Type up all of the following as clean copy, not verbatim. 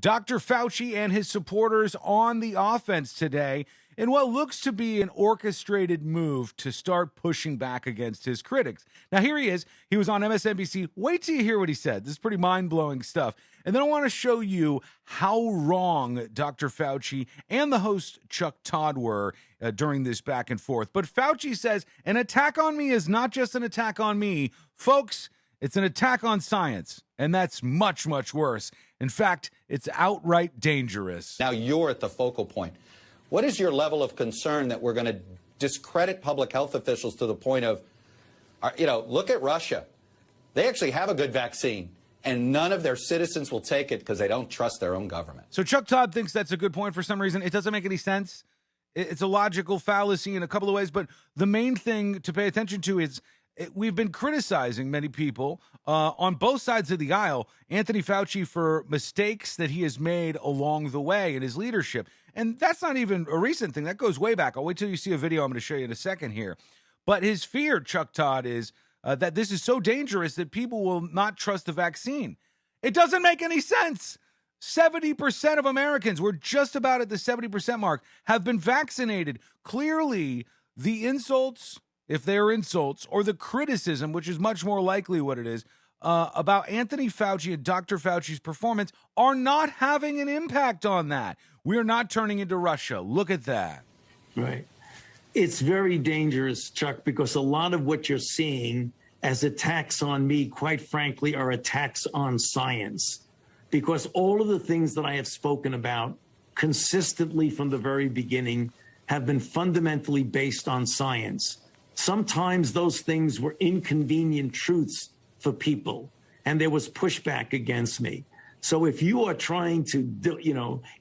Dr. Fauci and his supporters on the offense today in what looks to be an orchestrated move to start pushing back against his critics. Now, here he is. He was on MSNBC. Wait till you hear what he said. This is pretty mind-blowing stuff. And then I want to show you how wrong Dr. Fauci and the host Chuck Todd were during this back and forth. But Fauci says, an attack on me is not just an attack on me. Folks, it's an attack on science, and that's much, much worse. In fact, it's outright dangerous. Now you're at the focal point. What is your level of concern that we're going to discredit public health officials to the point of, look at Russia. They actually have a good vaccine, and none of their citizens will take it because they don't trust their own government. So Chuck Todd thinks that's a good point for some reason. It doesn't make any sense. It's a logical fallacy in a couple of ways, but the main thing to pay attention to is we've been criticizing many people on both sides of the aisle, Anthony Fauci, for mistakes that he has made along the way in his leadership. And that's not even a recent thing. That goes way back. I'll wait till you see a video I'm going to show you in a second here. But his fear, Chuck Todd, is that this is so dangerous that people will not trust the vaccine. It doesn't make any sense. 70% of Americans, we're just about at the 70% mark, have been vaccinated. Clearly, the insults, if they are insults, or the criticism, which is much more likely what it is, about Anthony Fauci and Dr. Fauci's performance are not having an impact on that. We are not turning into Russia. Look at that. Right. It's very dangerous, Chuck, because a lot of what you're seeing as attacks on me, quite frankly, are attacks on science. Because all of the things that I have spoken about consistently from the very beginning have been fundamentally based on science. Sometimes those things were inconvenient truths for people, and there was pushback against me. So if you are trying to,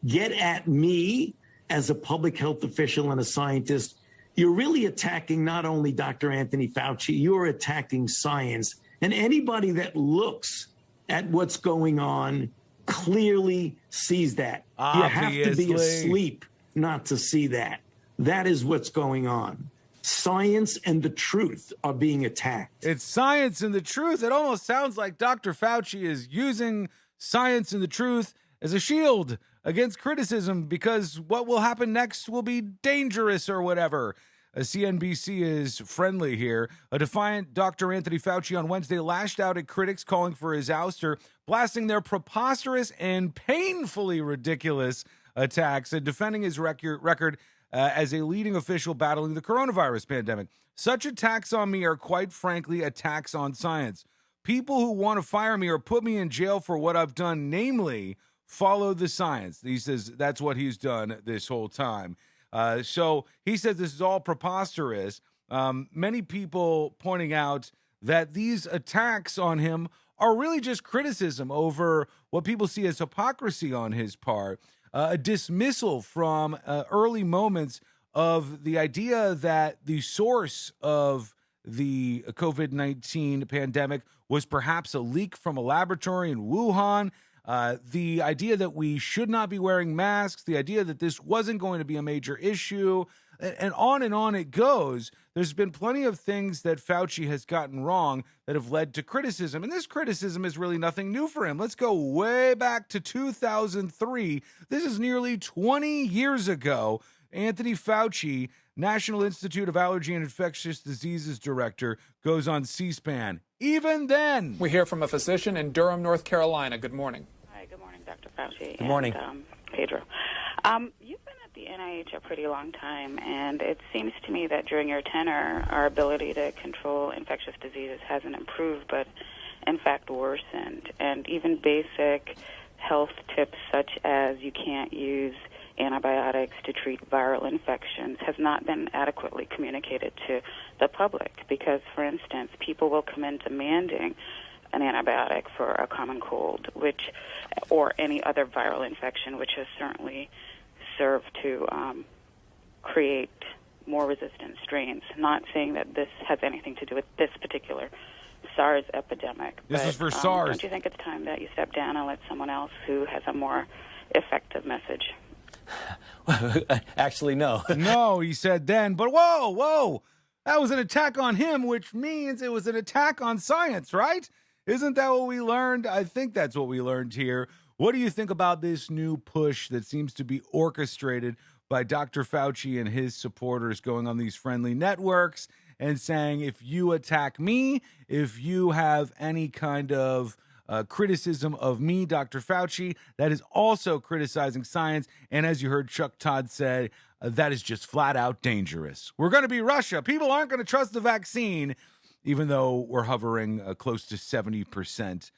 get at me as a public health official and a scientist, you're really attacking not only Dr. Anthony Fauci, you're attacking science. And anybody that looks at what's going on clearly sees that. Obviously. You have to be asleep not to see that. That is what's going on. Science and the truth are being attacked. It's science and the truth. It almost sounds like Dr. Fauci is using science and the truth as a shield against criticism because what will happen next will be dangerous or whatever. CNBC is friendly here. A defiant Dr. Anthony Fauci on Wednesday lashed out at critics calling for his ouster, blasting their preposterous and painfully ridiculous attacks and defending his record as a leading official battling the coronavirus pandemic. Such attacks on me are quite frankly attacks on science. People who want to fire me or put me in jail for what I've done, namely, follow the science. He says that's what he's done this whole time. So he says this is all preposterous. Many people pointing out that these attacks on him are really just criticism over what people see as hypocrisy on his part. A dismissal from early moments of the idea that the source of the COVID-19 pandemic was perhaps a leak from a laboratory in Wuhan, the idea that we should not be wearing masks, the idea that this wasn't going to be a major issue, and on it goes. There's been plenty of things that Fauci has gotten wrong that have led to criticism. And this criticism is really nothing new for him. Let's go way back to 2003. This is nearly 20 years ago. Anthony Fauci, National Institute of Allergy and Infectious Diseases director, goes on C-SPAN. Even then. We hear from a physician in Durham, North Carolina. Good morning. Hi, good morning, Dr. Fauci. Good morning. And, Pedro. You've been at the NIH a pretty long time, and it seems to me that during your tenure, our ability to control infectious diseases hasn't improved, but in fact worsened. And even basic health tips such as you can't use antibiotics to treat viral infections has not been adequately communicated to the public because, for instance, people will come in demanding an antibiotic for a common cold, or any other viral infection, which has certainly served to create more resistant strains. Not saying that this has anything to do with this particular SARS epidemic. This is for SARS. Don't you think it's time that you step down and let someone else who has a more effective message? Actually, no. No, he said then, but whoa, that was an attack on him, which means it was an attack on science, right? Isn't that what we learned? I think that's what we learned here. What do you think about this new push that seems to be orchestrated by Dr. Fauci and his supporters going on these friendly networks and saying, if you attack me, if you have any kind of criticism of me, Dr. Fauci, that is also criticizing science. And as you heard Chuck Todd say, that is just flat out dangerous. We're going to be Russia. People aren't going to trust the vaccine, even though we're hovering close to 70%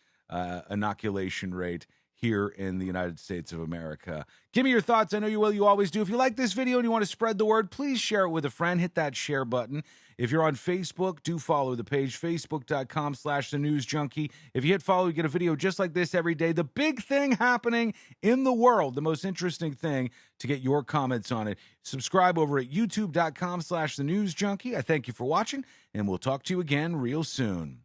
inoculation rate here in the United States of America. Give me your thoughts. I know you will. You always do. If you like this video and you want to spread the word, please share it with a friend. Hit that share button. If you're on Facebook, do follow the page, facebook.com/thenewsjunkie. If you hit follow, you get a video just like this every day. The big thing happening in the world, the most interesting thing, to get your comments on it. Subscribe over at youtube.com/thenewsjunkie. I thank you for watching, and we'll talk to you again real soon.